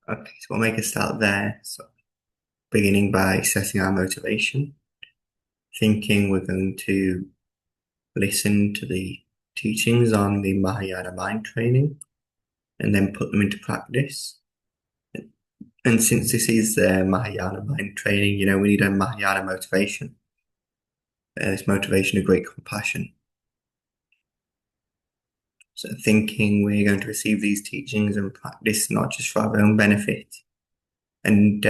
Okay, so we'll make a start there. So beginning by setting our motivation, thinking we're going to listen to the teachings on the Mahayana mind training and then put them into practice. And since this is Mahayana mind training, we need a Mahayana motivation. This motivation of great compassion. So thinking we're going to receive these teachings and practice not just for our own benefit and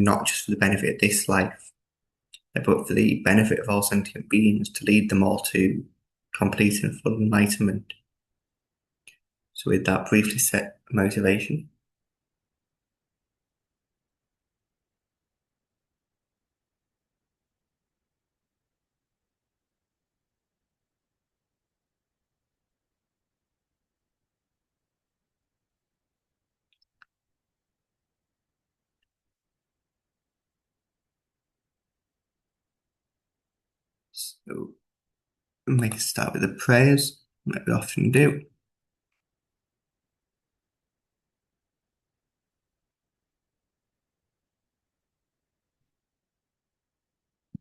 not just for the benefit of this life, but for the benefit of all sentient beings to lead them all to complete and full enlightenment. So with that briefly set motivation, so make a start with the prayers, like we often do.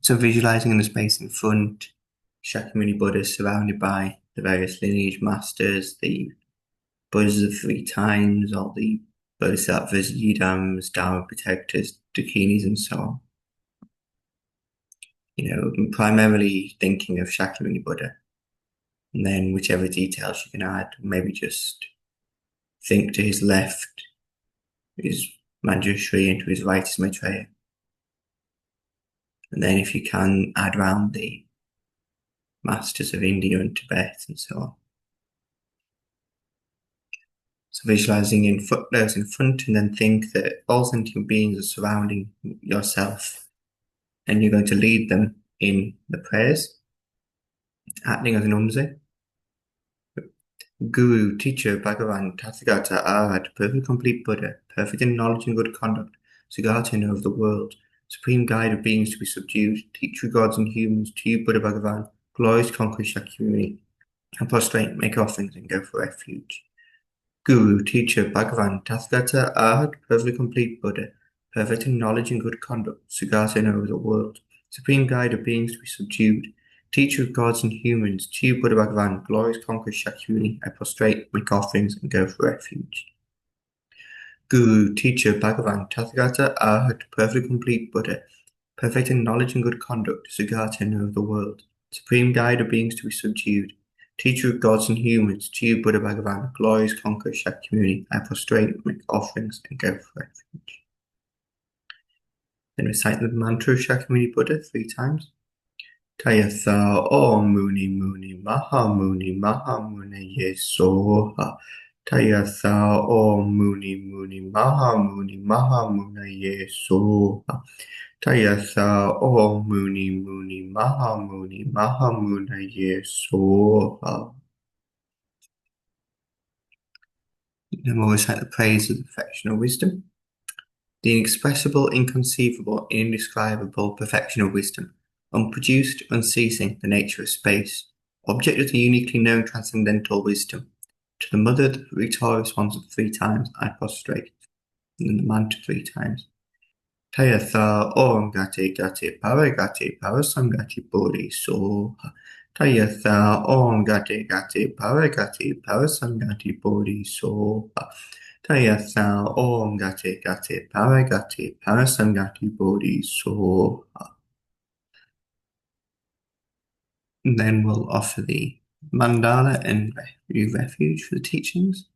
So visualizing in the space in front, Shakyamuni Buddha surrounded by the various lineage masters, the Buddhas of three times, all the Bodhisattvas, Yidams, Dharma protectors, Dakinis, and so on. Primarily thinking of Shakyamuni Buddha, and then whichever details you can add, maybe just think to his left is Manjushri and to his right is Maitreya. And then if you can add around the masters of India and Tibet and so on. So visualizing those in front and then think that all sentient beings are surrounding yourself and you're going to lead them in the prayers, acting as an umze. Guru, teacher, Bhagavan, Tathagata, Arhat, perfect complete Buddha, perfect in knowledge and good conduct, Siddhartha of the world, supreme guide of beings to be subdued, teacher of gods and humans, to you, Buddha Bhagavan, glorious conqueror Shakyamuni, and prostrate, make offerings, and go for refuge. Guru, teacher, Bhagavan, Tathagata, Arhat, perfectly complete Buddha, perfect in knowledge and good conduct, Siddhartha of the world, supreme guide of beings to be subdued, teacher of gods and humans, to you, Buddha Bhagavan, glorious conqueror Shakyamuni, I prostrate, make offerings, and go for refuge. Guru, teacher, Bhagavan, Tathagata, Arhat, perfectly complete Buddha, perfect in knowledge and good conduct, Siddhartha of the world, supreme guide of beings to be subdued, teacher of gods and humans, to you, Buddha Bhagavan, glorious conqueror Shakyamuni, I prostrate, make offerings, and go for refuge. Then recite the mantra of Shakyamuni Buddha 3 times. Tayatha Om Muni Muni Maha Muni Maha Muni Ye Soha. Tayatha Om Muni Muni Maha Muni Maha Muni Ye Soha. Tayatha Om Muni Muni Maha Muni Maha Muni Ye Soha. Then we'll recite the praise of the perfection of wisdom. The inexpressible, inconceivable, indescribable perfection of wisdom, unproduced, unceasing, the nature of space, object of the uniquely known transcendental wisdom. To the mother, the victorious ones of 3 times, I prostrate, and then the mantra 3 times. Tayatha Om Gati Gati Paragati Parasangati Bodhi Soha. Tayatha Om Gati Gati Paragati Parasangati Bodhi Soha. Tayatha Om Gati Gati Paragati Parasangati Bodhi Soha. And then we'll offer the mandala and refuge for the teachings.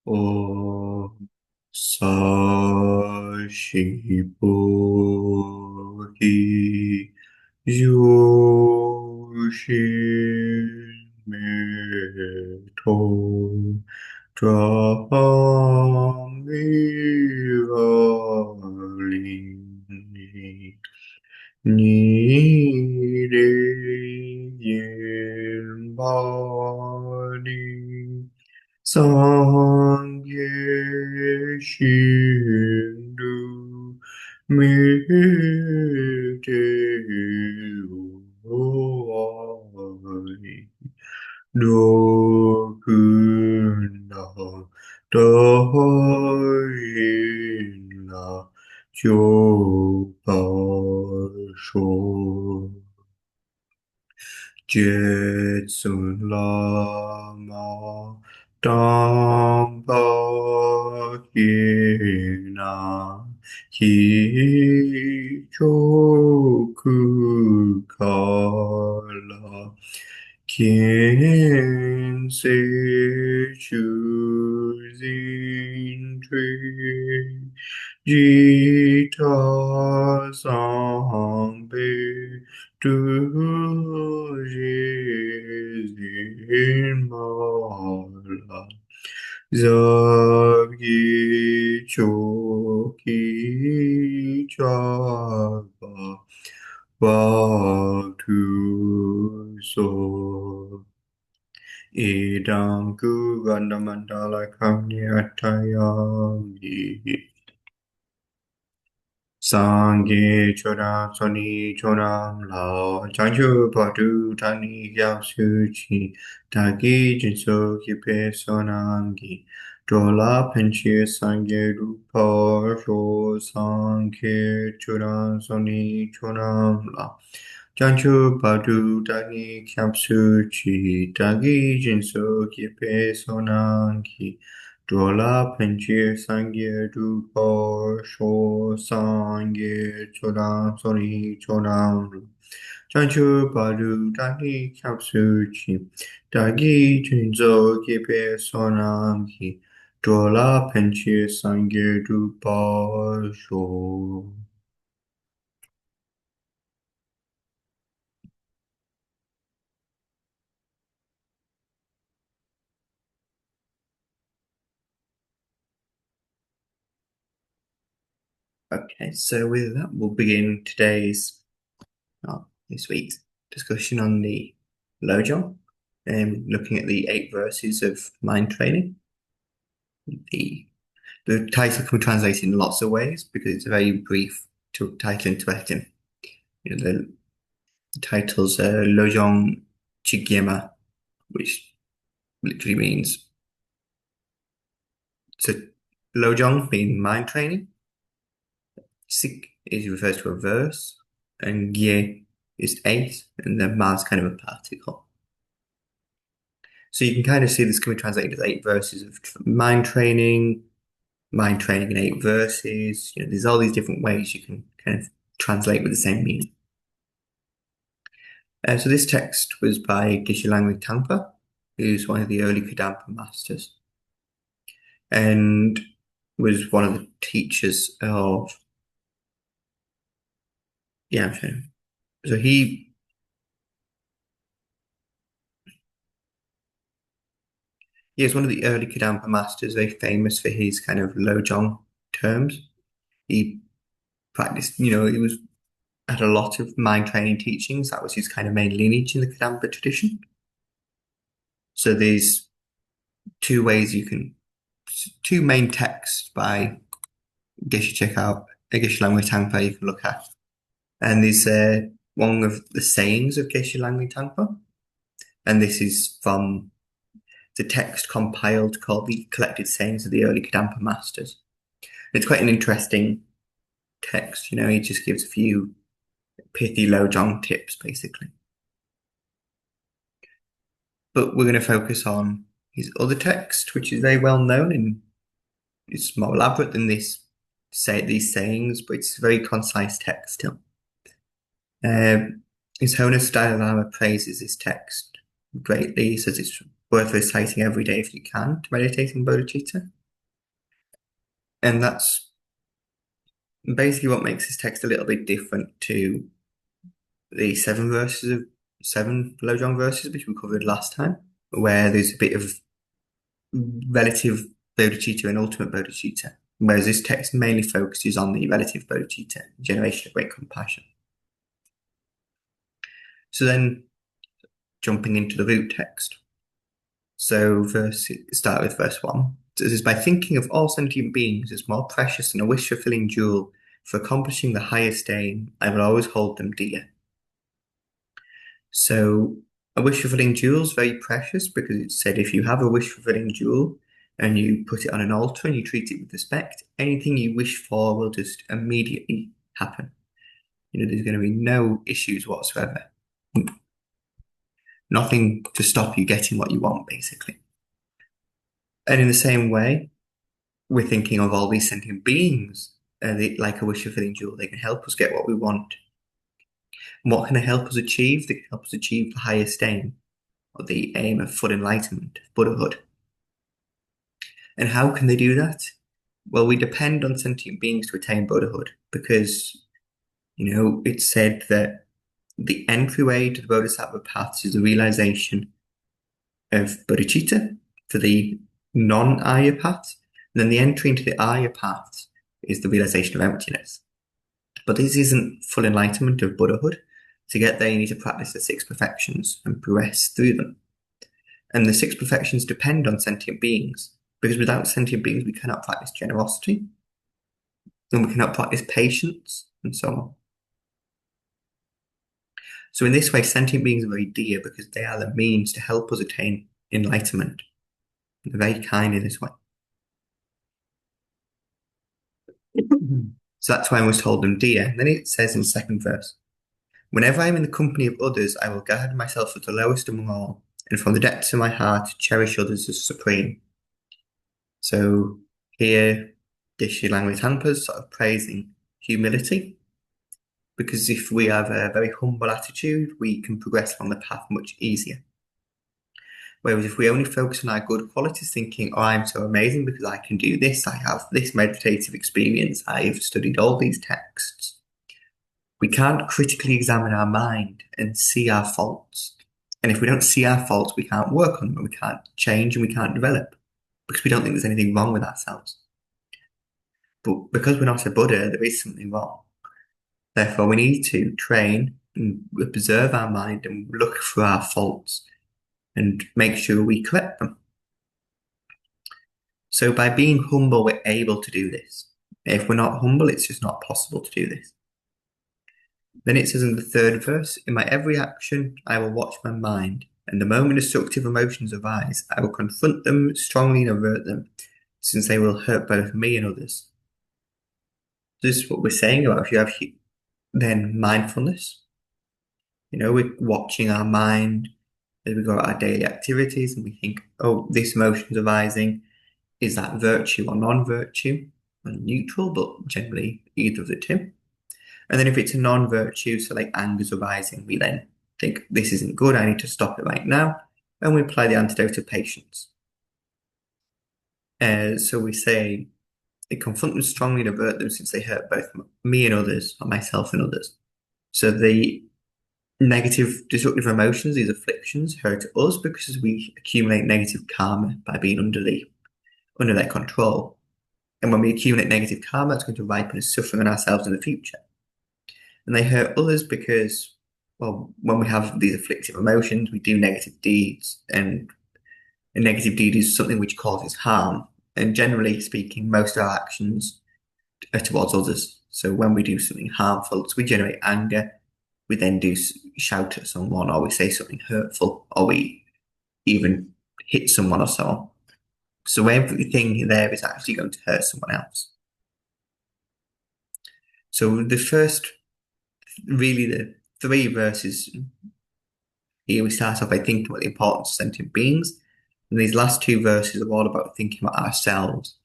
Om Sashibuhi Yoshin Meto Dramirali Nire Yembani Sangye Shindu Mite Uai Đô cư nào đó yên là châu bảo số chết xuân la ma tam ba yên na khi châu cư ca la can say choosing tree Jita Sambe Tu Jizin Mala Zagi Choki Chaba Batu So Idam Ku Gandamandala Kamyatayami Sangye chodam soni chodam lao chanchu padu tani gyao su chi tagi jinso kipe sonangi dola penchi sangye rupa sho sangye chodam soni chodam lao chanchu padu tani gyao su chi tagi jinso kipe sonangi Dola penchir sangye dupo sho sangye chodam soni chodam chanchu padu dagi kapsu chi dagi junzo kipe sonam ki dola penchir sangye dupo sho. Okay, so with that, we'll begin this week's discussion on the Lojong, looking at the 8 verses of mind training. The the title can be translated in lots of ways because it's a very brief title in Tibetan. The title's Lojong Chigyema, which literally means so Lojong being mind training, Sik is refers to a verse, and Gye is 8, and then Ma is kind of a particle. So you can kind of see this can be translated as 8 verses of mind training in 8 verses. There's all these different ways you can kind of translate with the same meaning. So this text was by Geshe Tangpa, who's one of the early Kadampa masters, and was one of the teachers of yeah. So he is one of the early Kadampa masters, very famous for his kind of Lojong terms. He practiced, he was had a lot of mind training teachings. That was his kind of main lineage in the Kadampa tradition. So there's two ways two main texts by Geshe check out, Geshe Tangpa you can look at. And there's one of the sayings of Geshe Tangpa. And this is from the text compiled called the Collected Sayings of the Early Kadampa Masters. It's quite an interesting text. He just gives a few pithy Lojong tips, basically. But we're going to focus on his other text, which is very well known and it's more elaborate than these sayings, but it's a very concise text still. His Holiness Dalai Lama praises this text greatly. He says it's worth reciting every day if you can to meditate on bodhicitta. And that's basically what makes this text a little bit different to the 7 Lojong verses, which we covered last time, where there's a bit of relative bodhicitta and ultimate bodhicitta, whereas this text mainly focuses on the relative bodhicitta, generation of great compassion. So then, jumping into the root text. So start with verse 1. It says, by thinking of all sentient beings as more precious than a wish-fulfilling jewel for accomplishing the highest aim, I will always hold them dear. So A wish fulfilling jewel is very precious because it said if you have a wish fulfilling jewel and you put it on an altar and you treat it with respect, anything you wish for will just immediately happen. There's going to be no issues whatsoever. Nothing to stop you getting what you want, basically. And in the same way, we're thinking of all these sentient beings, like a wish fulfilling jewel. They can help us get what we want. And what can they help us achieve? They can help us achieve the highest aim, or the aim of full enlightenment, Buddhahood. And how can they do that? Well, we depend on sentient beings to attain Buddhahood because, it's said that the entryway to the Bodhisattva paths is the realization of bodhicitta for the non-Arya paths, and then the entry into the Arya paths is the realization of emptiness. But this isn't full enlightenment of Buddhahood. To get there, you need to practice the six perfections and progress through them. And the six perfections depend on sentient beings, because without sentient beings, we cannot practice generosity, and we cannot practice patience, and so on. So in this way, sentient beings are very dear because they are the means to help us attain enlightenment. They're very kind in this way. So that's why I was told them dear. And then it says in the second verse, whenever I am in the company of others, I will guard myself as the lowest among all, and from the depths of my heart cherish others as supreme. So here, Geshe Langri Tangpa is sort of praising humility, because if we have a very humble attitude, we can progress on the path much easier. Whereas if we only focus on our good qualities, thinking, oh, I'm so amazing because I can do this, I have this meditative experience, I've studied all these texts, we can't critically examine our mind and see our faults. And if we don't see our faults, we can't work on them, we can't change, and we can't develop because we don't think there's anything wrong with ourselves. But because we're not a Buddha, there is something wrong. Therefore, we need to train and observe our mind and look for our faults and make sure we correct them. So by being humble, we're able to do this. If we're not humble, it's just not possible to do this. Then it says in the third verse, in my every action, I will watch my mind, and the moment destructive emotions arise, I will confront them strongly and avert them, since they will hurt both me and others. This is what we're saying about if you have then mindfulness. We're watching our mind as we go about our daily activities and we think, oh, this emotion is arising. Is that virtue or non-virtue? Or neutral, but generally either of the two. And then if it's a non-virtue, so like anger's arising, we then think, this isn't good, I need to stop it right now. And we apply the antidote of patience. So we say, confront them strongly and avert them since they hurt both me and others, or myself and others. So the negative, destructive emotions, these afflictions, hurt us because we accumulate negative karma by being under their control. And when we accumulate negative karma, it's going to ripen as suffering on ourselves in the future. And they hurt others because, well, when we have these afflictive emotions, we do negative deeds, and a negative deed is something which causes harm. And generally speaking, most of our actions are towards others. So when we do something harmful, so we generate anger, we then do shout at someone, or we say something hurtful, or we even hit someone or so on. So everything there is actually going to hurt someone else. So the three verses here, we start off by thinking about the importance of sentient beings. And these last two verses are all about thinking about ourselves,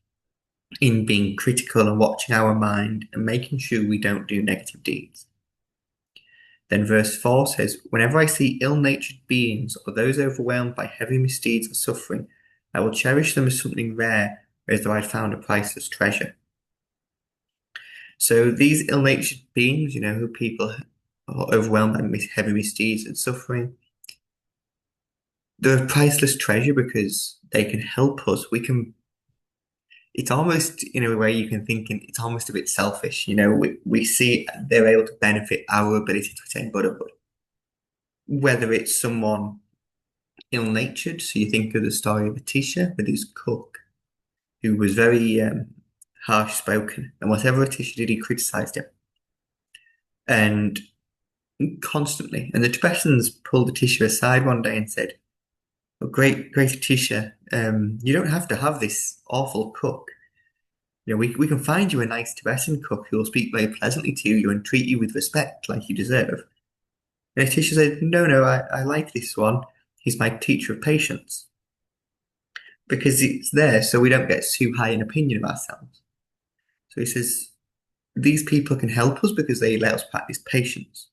in being critical and watching our mind and making sure we don't do negative deeds. Then verse 4 says, whenever I see ill-natured beings or those overwhelmed by heavy misdeeds or suffering, I will cherish them as something rare, as though I'd found a priceless treasure. So these ill-natured beings, who people are overwhelmed by heavy misdeeds and suffering, they're a priceless treasure because they can help us. It's almost, in a way you can think, it's almost a bit selfish. We see they're able to benefit our ability to attain Buddhahood. Whether it's someone ill-natured, so you think of the story of Atisha with his cook, who was very harsh-spoken, and whatever Atisha did, he criticized him. And constantly. And the Tibetans pulled the teacher aside one day and said, "Oh, great teacher, you don't have to have this awful cook. We can find you a nice Tibetan cook who will speak very pleasantly to you and treat you with respect like you deserve." And the teacher said, "No, I like this one. He's my teacher of patience." Because it's there so we don't get too high an opinion of ourselves. So he says, these people can help us because they let us practice patience.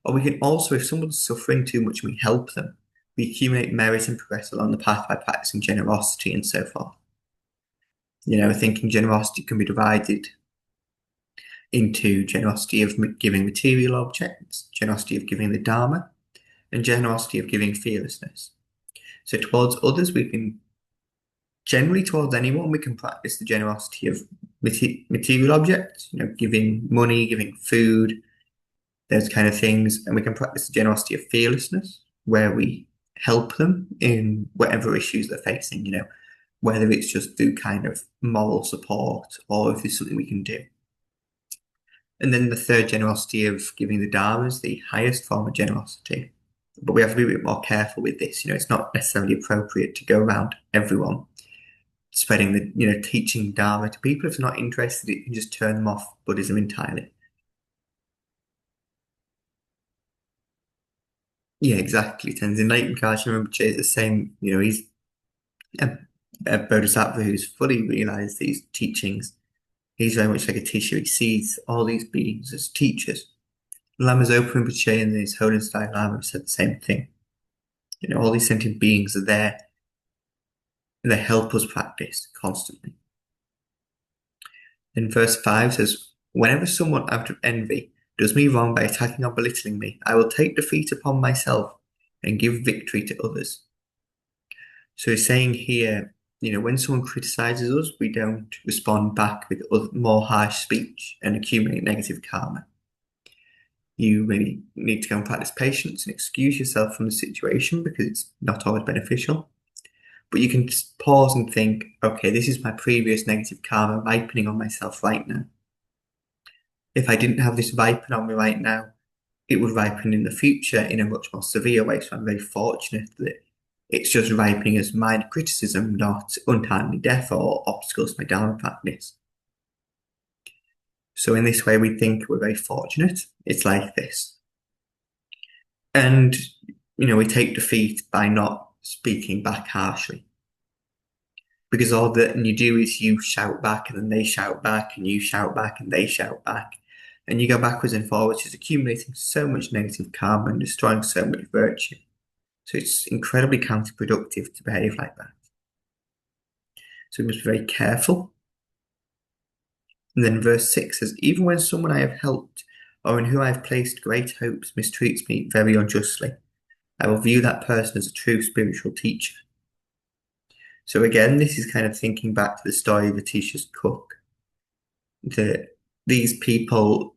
Or we can also, if someone's suffering too much and we help them, we accumulate merit and progress along the path by practicing generosity and so forth. Thinking generosity can be divided into generosity of giving material objects, generosity of giving the Dharma, and generosity of giving fearlessness. So towards others, we can generally towards anyone, we can practice the generosity of material objects, giving money, giving food, those kind of things. And we can practice the generosity of fearlessness, where we help them in whatever issues they're facing, whether it's just through kind of moral support or if there's something we can do. And then the third generosity of giving the Dharma is the highest form of generosity. But we have to be a bit more careful with this. It's not necessarily appropriate to go around everyone spreading teaching Dharma to people. If they're not interested, it can just turn them off Buddhism entirely. Yeah, exactly. Tenzin Gyatso Rinpoche is the same. He's a, a bodhisattva who's fully realized these teachings. He's very much like a teacher. He sees all these beings as teachers. Lama Zopa Rinpoche and his Holiness Dalai Lama have said the same thing. All these sentient beings are there and they help us practice constantly. Then verse 5 says, whenever someone out of envy does me wrong by attacking or belittling me, I will take defeat upon myself and give victory to others. So he's saying here, when someone criticizes us, we don't respond back with more harsh speech and accumulate negative karma. You maybe need to go and practice patience and excuse yourself from the situation because it's not always beneficial. But you can just pause and think, okay, this is my previous negative karma ripening on myself right now. If I didn't have this ripen on me right now, it would ripen in the future in a much more severe way. So I'm very fortunate that it's just ripening as minor criticism, not untimely death or obstacles to my Dharma practice. So in this way, we think we're very fortunate. It's like this. And, we take defeat by not speaking back harshly. Because all that you do is you shout back and then they shout back and you shout back and they shout back. And you go backwards and forwards, just accumulating so much negative karma and destroying so much virtue. So it's incredibly counterproductive to behave like that. So we must be very careful. And then verse 6 says, even when someone I have helped or in whom I have placed great hopes mistreats me very unjustly, I will view that person as a true spiritual teacher. So again, this is kind of thinking back to the story of the teacher's cook. That these people,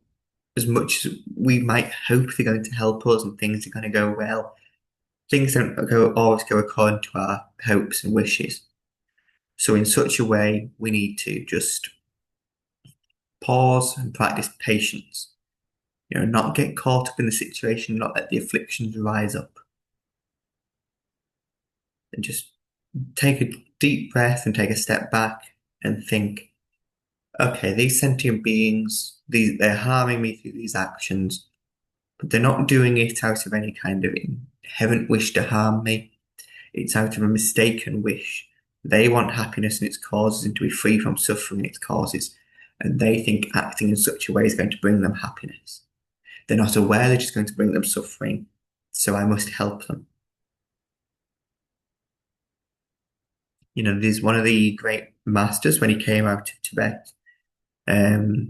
as much as we might hope they're going to help us and things are going to go well, things don't always go according to our hopes and wishes. So in such a way, we need to just pause and practice patience. Not get caught up in the situation, not let the afflictions rise up. And just take a deep breath and take a step back and think, okay, these sentient beings, they're harming me through these actions, but they're not doing it out of any kind of inherent wish to harm me. It's out of a mistaken wish. They want happiness and its causes and to be free from suffering and its causes. And they think acting in such a way is going to bring them happiness. They're not aware that it's going to bring them suffering, so I must help them. There's one of the great masters when he came out of Tibet. I can't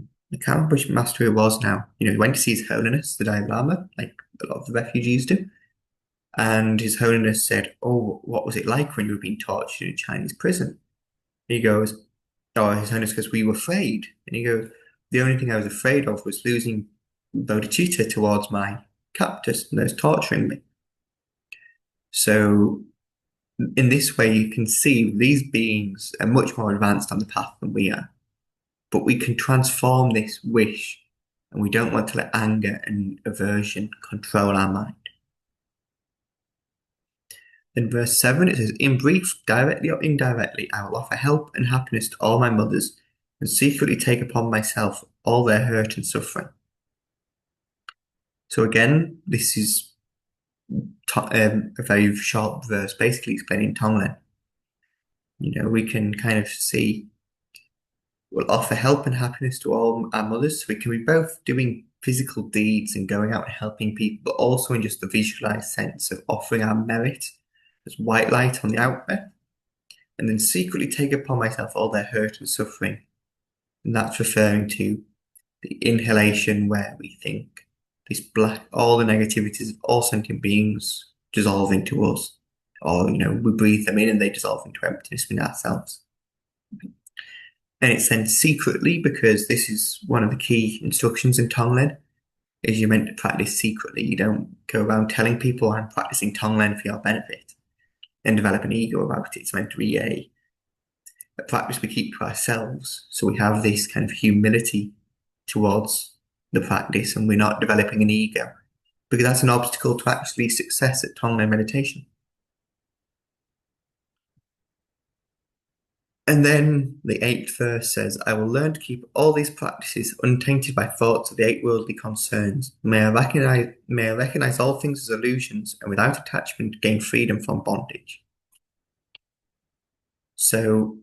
remember which master it was now. He went to see His Holiness, the Dalai Lama, like a lot of the refugees do. And His Holiness said, oh, what was it like when you were being tortured in a Chinese prison? He goes, oh, His Holiness goes, were you afraid? And he goes, the only thing I was afraid of was losing bodhicitta towards my captors and those torturing me. So in this way, you can see these beings are much more advanced on the path than we are. But we can transform this wish and we don't want to let anger and aversion control our mind. In verse 7, it says, in brief, directly or indirectly, I will offer help and happiness to all my mothers and secretly take upon myself all their hurt and suffering. So again, this is a very short verse, basically explaining Tonglen. We can kind of see we'll offer help and happiness to all our mothers. So we can be both doing physical deeds and going out and helping people, but also in just the visualized sense of offering our merit as white light on the outward, and then secretly take upon myself all their hurt and suffering. And that's referring to the inhalation where we think this black, all the negativities of all sentient beings dissolve into us. Or, we breathe them in and they dissolve into emptiness within ourselves. And it's then secretly, because this is one of the key instructions in Tonglen, is you're meant to practice secretly. You don't go around telling people I'm practicing Tonglen for your benefit and develop an ego about it. It's meant to be a practice we keep to ourselves. So we have this kind of humility towards the practice and we're not developing an ego, because that's an obstacle to actually success at Tonglen meditation. And then the 8th verse says, I will learn to keep all these practices untainted by thoughts of the 8 worldly concerns. May I recognize all things as illusions and without attachment gain freedom from bondage. So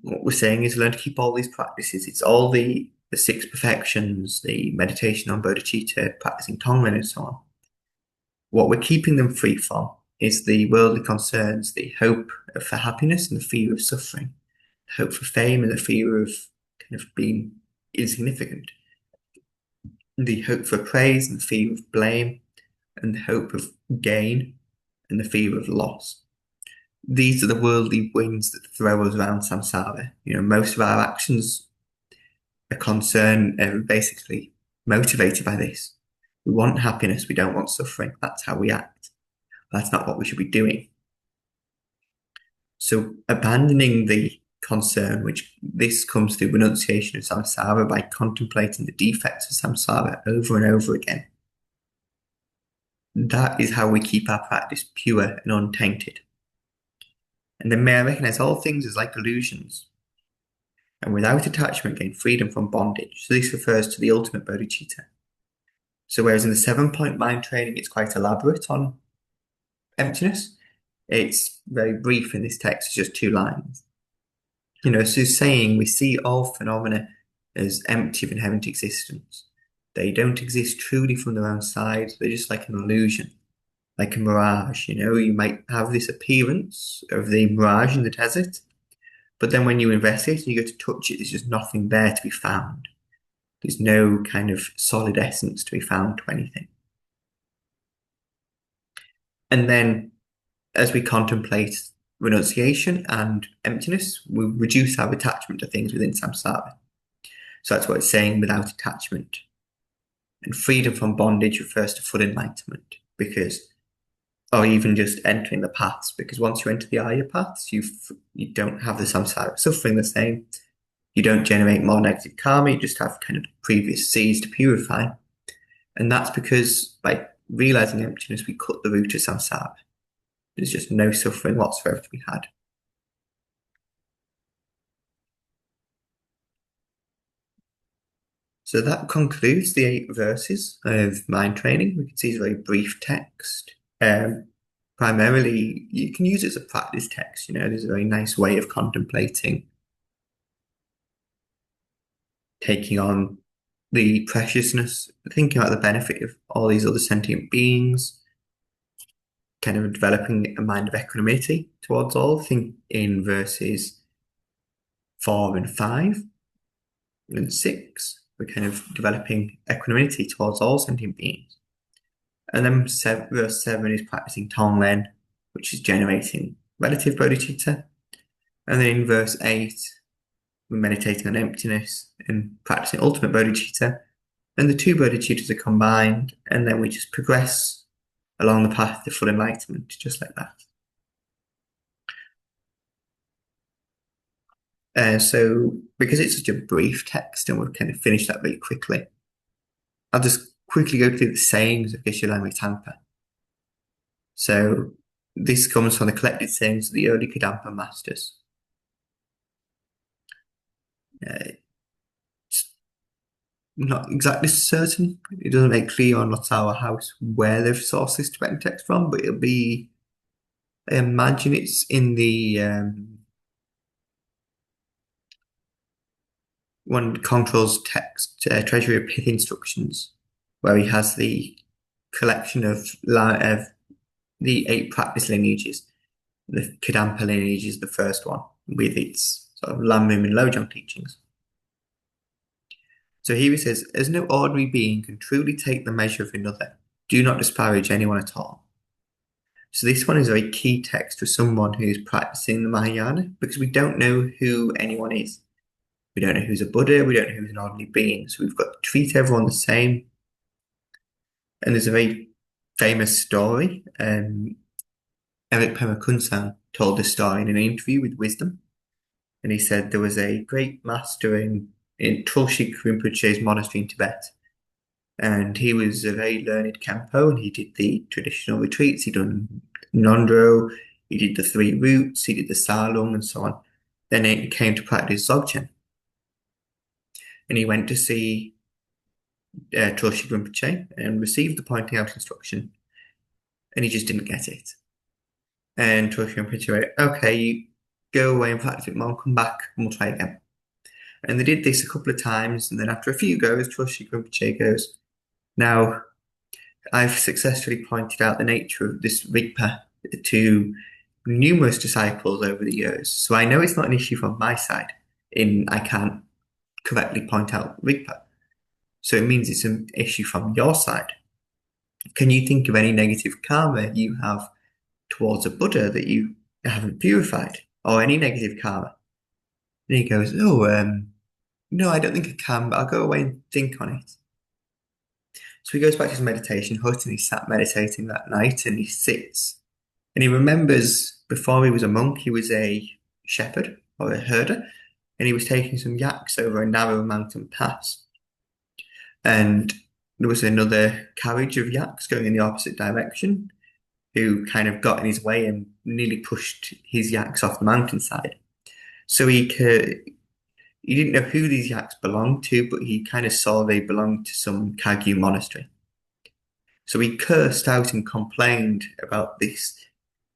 what we're saying is learn to keep all these practices. It's all the 6 perfections, the meditation on bodhicitta, practicing Tonglen and so on. What we're keeping them free from is the worldly concerns, the hope for happiness and the fear of suffering, the hope for fame and the fear of kind of being insignificant, the hope for praise and the fear of blame, and the hope of gain and the fear of loss. These are the worldly winds that throw us around samsara. Most of our actions are concerned and basically motivated by this. We want happiness, we don't want suffering. That's how we act. That's not what we should be doing. So abandoning the concern, which this comes through renunciation of samsara by contemplating the defects of samsara over and over again. That is how we keep our practice pure and untainted. And then may I recognize all things as like illusions, and without attachment gain freedom from bondage. So this refers to the ultimate bodhicitta. So whereas in the 7-point mind training, it's quite elaborate on emptiness, it's very brief in this text, it's just 2 lines. So saying we see all phenomena as empty of inherent existence. They don't exist truly from their own side, they're just like an illusion, like a mirage. You might have this appearance of the mirage in the desert, but then when you investigate and you go to touch it, there's just nothing there to be found. There's no kind of solid essence to be found to anything. And then as we contemplate renunciation and emptiness, we reduce our attachment to things within samsara. So that's what it's saying, without attachment. And freedom from bondage refers to full enlightenment, or even just entering the paths, because once you enter the Arya paths, you don't have the samsara suffering the same. You don't generate more negative karma, you just have kind of previous seeds to purify. And that's because by realizing emptiness, we cut the root of samsara. There's just no suffering whatsoever to be had. So that concludes the 8 verses of mind training. We can see it's a very brief text. Primarily, you can use it as a practice text. There's a very nice way of contemplating, taking on the preciousness, thinking about the benefit of all these other sentient beings, kind of developing a mind of equanimity towards all. I think in verses 4 and 5 and 6, we're kind of developing equanimity towards all sentient beings. And then verse 7 is practicing Tonglen, which is generating relative bodhicitta. And then in verse 8, we're meditating on emptiness and practicing ultimate bodhicitta. And the 2 bodhicittas are combined, and then we just progress along the path to full enlightenment, just like that. So because it's such a brief text and we'll kind of finish that really quickly, I'll just quickly go through the sayings of Geshe Langri Tangpa. So this comes from the collected sayings of the early Kadampa masters. Uh, it's not exactly certain. It doesn't make clear on Lotsawa House where they've sourced this Tibetan text from, but it'll be, I imagine it's in the one Control's text, Treasury of Pith Instructions, where he has the collection of the 8 practice lineages. The Kadampa lineage is the first one with its sort of Lamrim and Lojong teachings. So here he says, as no ordinary being can truly take the measure of another, do not disparage anyone at all. So this one is a very key text for someone who's practicing the Mahayana because we don't know who anyone is. We don't know who's a Buddha, we don't know who's an ordinary being. So we've got to treat everyone the same. And there's a very famous story. Eric Pema told this story in an interview with Wisdom. And he said there was a great master in Tulsi Rinpoche's monastery in Tibet. And he was a very learned Kempo, and he did the traditional retreats. He done Nondro, he did the 3 routes, he did the Salung, and so on. Then he came to practice Dzogchen. And he went to see Tulsi Rinpoche and received the pointing out instruction. And he just didn't get it. And Tulsi Rinpoche went, okay, you go away and practice it more, come back, and we'll try again. And they did this a couple of times, and then after a few goes, Tulsi Rinpoche goes, now, I've successfully pointed out the nature of this Rigpa to numerous disciples over the years, so I know it's not an issue from my side in I can't correctly point out Rigpa. So it means it's an issue from your side. Can you think of any negative karma you have towards a Buddha that you haven't purified, or any negative karma? And he goes, no, I don't think I can, but I'll go away and think on it. So he goes back to his meditation hut and he sat meditating that night and he sits and he remembers before he was a monk, he was a shepherd or a herder and he was taking some yaks over a narrow mountain pass. And there was another carriage of yaks going in the opposite direction who kind of got in his way and nearly pushed his yaks off the mountainside. So he didn't know who these yaks belonged to, but he kind of saw they belonged to some Kagyu monastery. So he cursed out and complained about these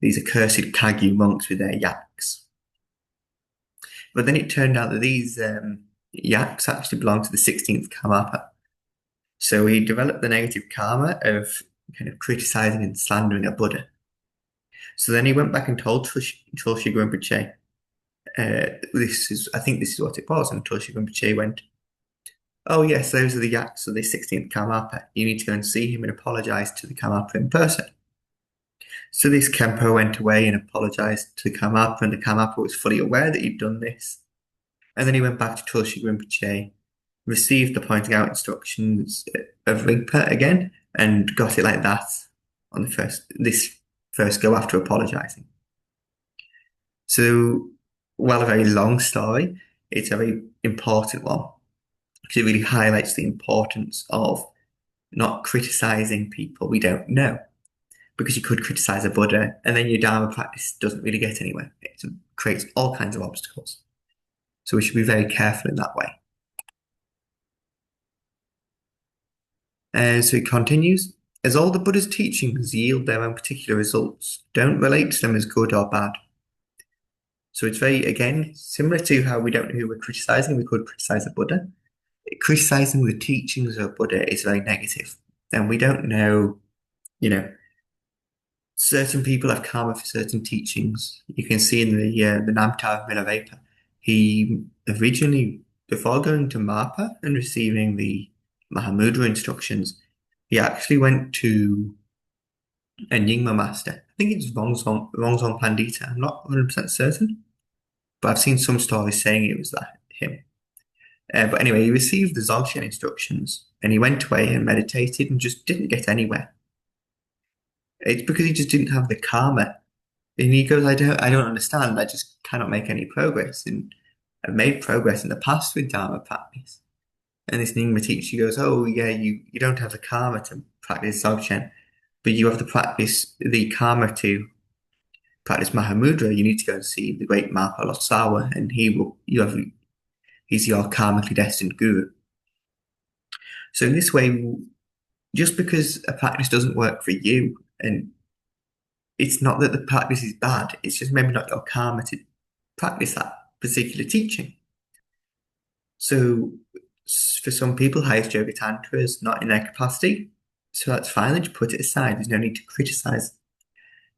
accursed Kagyu monks with their yaks. But then it turned out that these yaks actually belonged to the 16th Karmapa. So he developed the negative karma of kind of criticizing and slandering a Buddha. So then he went back and told Tulsi Rinpoche, I think this is what it was. And Tulsi Rinpoche went, oh yes, those are the yaks of the 16th Karmapa. You need to go and see him and apologize to the Karmapa in person. So this Kempo went away and apologized to the Karmapa, and the Karmapa was fully aware that he'd done this. And then he went back to Tulsi Rinpoche, received the pointing out instructions of Rigpa again, and got it like that on this first go after apologizing. So, while a very long story, it's a very important one because it really highlights the importance of not criticizing people we don't know. Because you could criticize a Buddha and then your Dharma practice doesn't really get anywhere. It creates all kinds of obstacles. So we should be very careful in that way. So it continues, as all the Buddha's teachings yield their own particular results, don't relate to them as good or bad. So it's very, again, similar to how we don't know who we're criticizing. We could criticize a Buddha. Criticizing the teachings of Buddha is very negative. And we don't know, certain people have karma for certain teachings. You can see in the Namtar of Milarepa, he originally, before going to Marpa and receiving the Mahamudra instructions, he actually went to a Nyingma master. I think it's Rongzong Pandita. I'm not 100% certain, but I've seen some stories saying it was him. But anyway, he received the Dzogchen instructions and he went away and meditated and just didn't get anywhere. It's because he just didn't have the karma. And he goes, I don't understand. I just cannot make any progress. And have made progress in the past with Dharma practice. And this Nyingma teacher goes, oh yeah, you don't have the karma to practice Dzogchen, but you have the karma to practice Mahamudra. You need to go and see the great Marpa Lotsawa, and he's your karmically destined guru. So in this way, just because a practice doesn't work for you, and it's not that the practice is bad, it's just maybe not your karma to practice that particular teaching. So for some people, highest yoga tantra is not in their capacity. So that's fine, then just put it aside. There's no need to criticize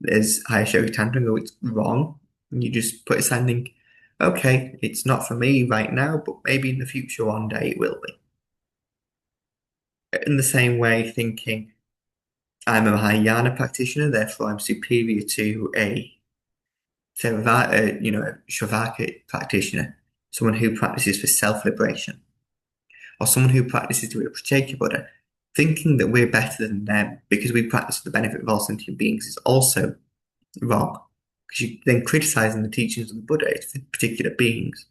there's highest yoga tantra and go, it's wrong. And you just put it aside and think, okay, it's not for me right now, but maybe in the future one day it will be. In the same way, thinking, I'm a Mahayana practitioner, therefore I'm superior to a Theravada, a Shavaka practitioner, someone who practices for self-liberation, or someone who practices to be a Pratyeka Buddha, thinking that we're better than them because we practice for the benefit of all sentient beings is also wrong. Because you're then criticizing the teachings of the Buddha for particular beings.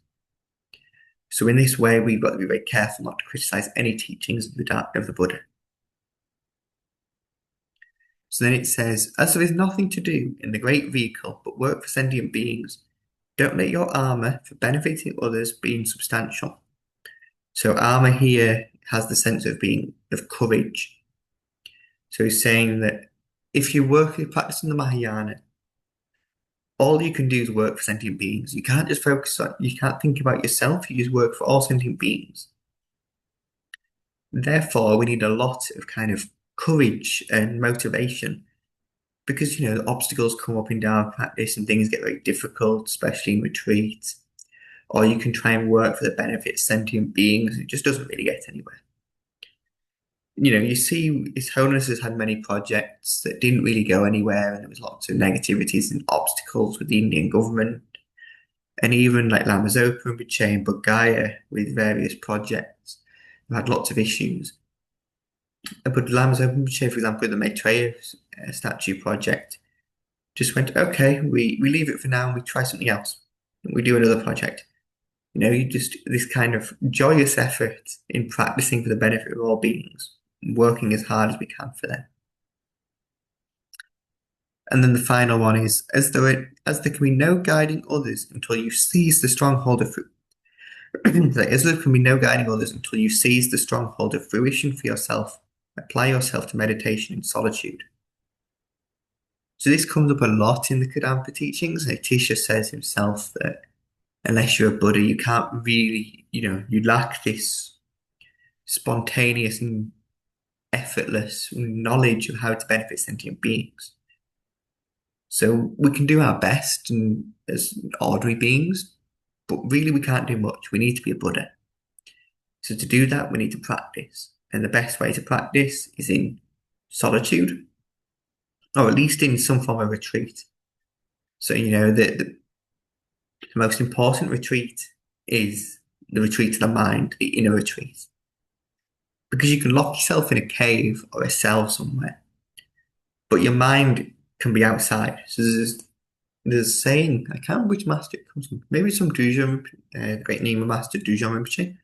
So in this way, we've got to be very careful not to criticize any teachings of the Buddha. So then it says, as there is nothing to do in the great vehicle but work for sentient beings, don't let your armor for benefiting others be insubstantial. So armor here has the sense of being of courage. So he's saying that if you practicing the Mahayana, all you can do is work for sentient beings. You can't just you can't think about yourself, you just work for all sentient beings. Therefore, we need a lot of kind of courage and motivation because, the obstacles come up in Dharma practice and things get very difficult, especially in retreat. Or you can try and work for the benefit of sentient beings. It just doesn't really get anywhere. You see His Holiness has had many projects that didn't really go anywhere, and there was lots of negativities and obstacles with the Indian government. And even like Lama Zopa Rinpoche and Bodh with various projects have had lots of issues. But Lama Zopa Rinpoche, for example, with the Maitreya statue project, just went, okay, we leave it for now and we try something else. We do another project. This kind of joyous effort in practicing for the benefit of all beings, working as hard as we can for them. And then the final one is, as there can be no guiding others until you seize the stronghold of as there can be no guiding others until you seize the stronghold of fruition for yourself, apply yourself to meditation in solitude. So this comes up a lot in the Kadampa teachings. Atisha says himself that unless you're a Buddha, you can't really, you lack this spontaneous and effortless knowledge of how to benefit sentient beings. So we can do our best as ordinary beings, but really we can't do much. We need to be a Buddha. So to do that, we need to practice. And the best way to practice is in solitude, or at least in some form of retreat. So, the most important retreat is the retreat of the mind, the inner retreat. Because you can lock yourself in a cave or a cell somewhere, but your mind can be outside. So there's a saying, I can't remember which master it comes from. Maybe it's some Druzhom, great Nyingma master Druzhom Rinpoche.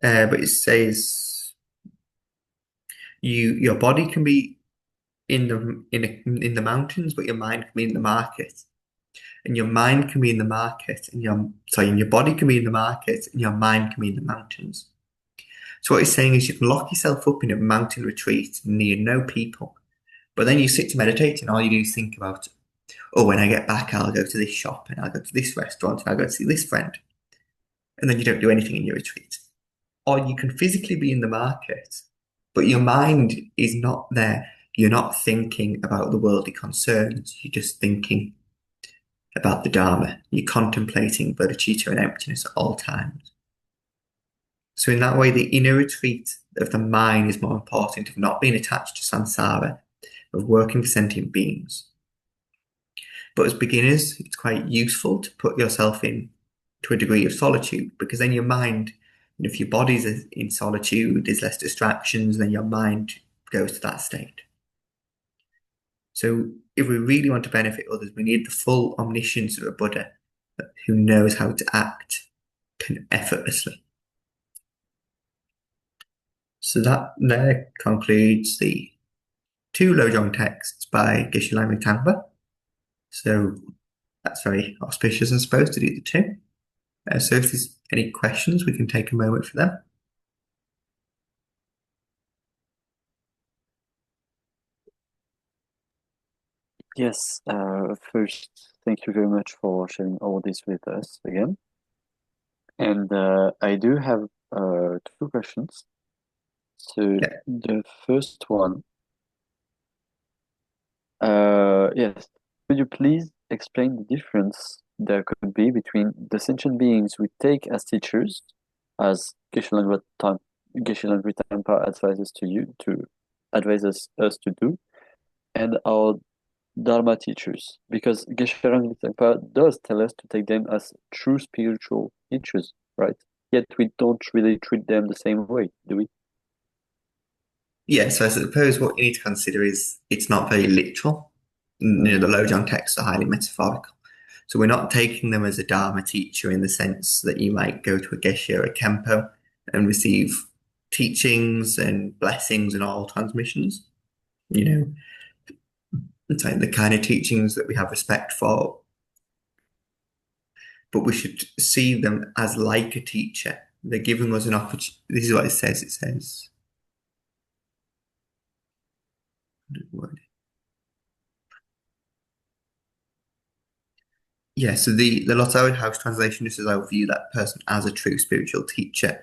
But it says your body can be in the mountains, but your mind can be in the market. And your mind can be in the market, and your body can be in the market, and your mind can be in the mountains. So what he's saying is you can lock yourself up in a mountain retreat near no people, but then you sit to meditate and all you do is think about, oh, when I get back, I'll go to this shop and I'll go to this restaurant and I'll go to see this friend. And then you don't do anything in your retreat. Or you can physically be in the market, but your mind is not there. You're not thinking about the worldly concerns. You're just thinking about the Dharma. You're contemplating bodhicitta and emptiness at all times. So in that way, the inner retreat of the mind is more important, of not being attached to samsara, of working for sentient beings. But as beginners, it's quite useful to put yourself in to a degree of solitude, because then your mind, if your body's in solitude, there's less distractions, then your mind goes to that state. So if we really want to benefit others, we need the full omniscience of a Buddha who knows how to act kind of effortlessly. So that there concludes the two Lojong texts by Geshe Langri Tangpa. So that's very auspicious, I suppose, to do the two. So if there's any questions, we can take a moment for them. Yes, first, thank you very much for sharing all this with us again. And I do have two questions. So Yeah. the first one, yes, could you please explain the difference there could be between the sentient beings we take as teachers, as Geshe Langri Tangpa advises to you to advises us to do, and our Dharma teachers, because Geshe Langri Tangpa does tell us to take them as true spiritual teachers, right? Yet we don't really treat them the same way, do we? Yeah, so I suppose what you need to consider is it's not very literal. The Lojong texts are highly metaphorical. So we're not taking them as a Dharma teacher in the sense that you might go to a Geshe or a Kempo and receive teachings and blessings and oral transmissions. You know, it's like the kind of teachings that we have respect for, but we should see them as like a teacher. They're giving us an opportunity. This is what it says. It says, yeah, so the Lotto House translation just says, I'll view that person as a true spiritual teacher.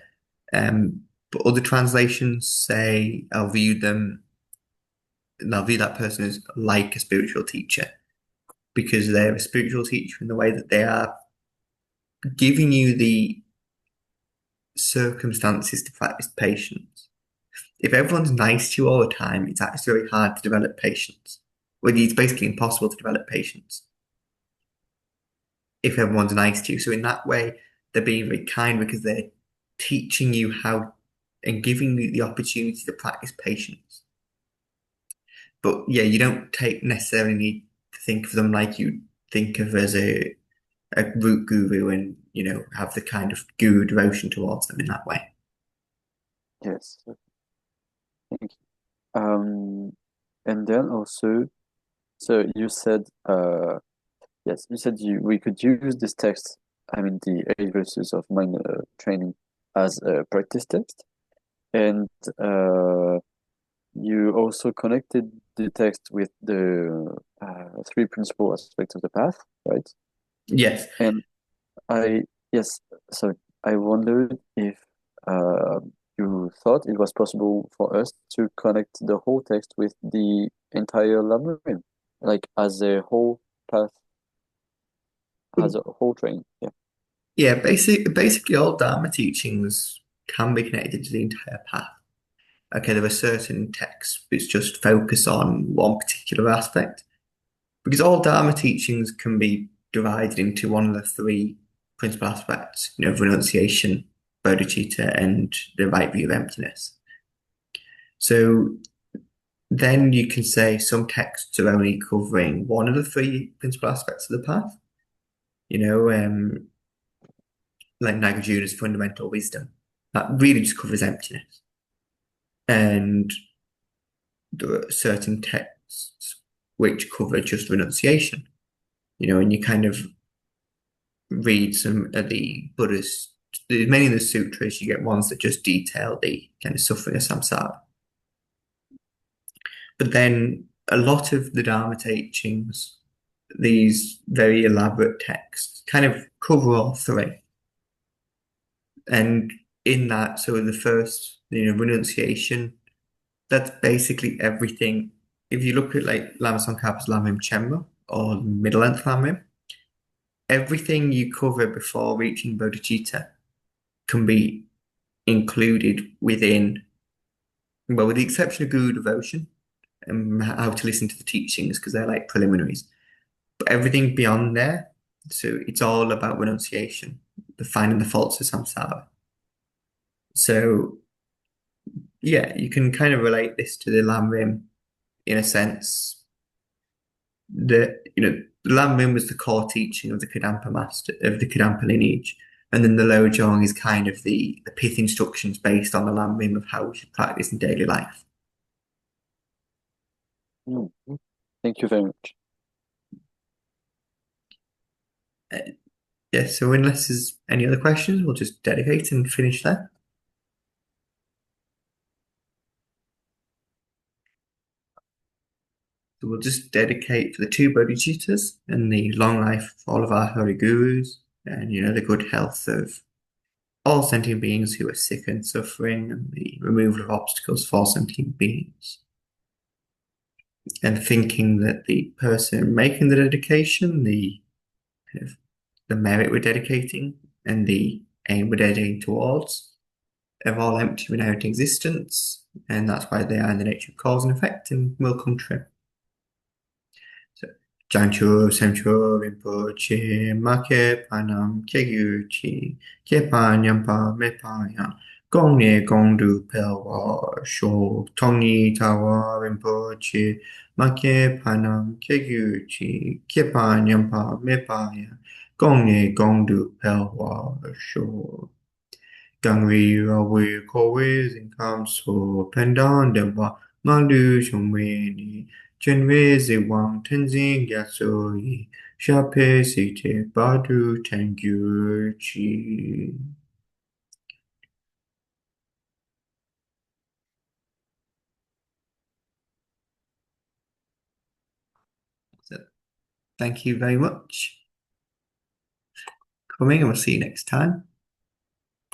But other translations say, I'll view that person as like a spiritual teacher because they're a spiritual teacher in the way that they are giving you the circumstances to practice patience. If everyone's nice to you all the time, it's actually very hard to develop patience. Well, it's basically impossible to develop patience if everyone's nice to you. So in that way, they're being very kind because they're teaching you how and giving you the opportunity to practice patience. But yeah, you don't take necessarily need to think of them like you think of as a root guru and have the kind of guru devotion towards them in that way. Yes, thank you. And then also, so you said, yes, you said we could use this text, I mean, the 8 verses of mind training as a practice text, and you also connected the text with the three principal aspects of the path, right? Yes. And I, yes, so I wondered if uh, you thought it was possible for us to connect the whole text with the entire labyrinth, like as a whole path, as a whole train. Yeah. Yeah, basically all Dharma teachings can be connected to the entire path. Okay, there are certain texts which just focus on one particular aspect, because all Dharma teachings can be divided into one of the three principal aspects, renunciation, bodhicitta, and the right view of emptiness. So then you can say some texts are only covering one of the three principal aspects of the path, you know, um, like Nagarjuna's fundamental wisdom. That really just covers emptiness. And there are certain texts which cover just renunciation, and you kind of read some of the Buddha's, many of the sutras, you get ones that just detail the kind of suffering of samsara. But then a lot of the Dharma teachings, these very elaborate texts, kind of cover all three. And in that, so in the first, renunciation, that's basically everything. If you look at like Lama Tsongkhapa's Lamrim Chenmo or middle length Lamrim, everything you cover before reaching bodhicitta can be included within, well, with the exception of guru devotion and how to listen to the teachings because they're like preliminaries. But everything beyond there, so it's all about renunciation, the finding the faults of samsara. So yeah, you can kind of relate this to the Lamrim in a sense that the Lamrim was the core teaching of the Kadampa master of the Kadampa lineage, And then the lower jong is kind of the pith instructions based on the lambim of how we should practice in daily life. Mm. Thank you very much. Uh, yeah, so unless there's any other questions, we'll just dedicate and finish there. So we'll just dedicate for the two Bodhicittas and the long life of all of our holy gurus and, the good health of all sentient beings who are sick and suffering and the removal of obstacles for sentient beings. And thinking that the person making the dedication, kind of the merit we're dedicating and the aim we're dedicating towards are all empty without existence, and that's why they are in the nature of cause and effect and will come true. So, Jancho, Semcho, Rinpoche, Make, Panam, Kegyuchi, Kepan, Yampa, Mepayan, Gong Ne, Gong Du, Pelwa, Sho, Tongni, Tawa, Rinpoche, Make, Panam, Kegyuchi, Kepan, Yampa, Mepayan, Gong Ne, Gong Du, Pelwa, Sho. Langri we always in comes so pendant de wa mandu shumwe ni chenwe ze wang tenzin yaso yi shape site badu tengyu chi. So thank you very much for coming and we'll see you next time.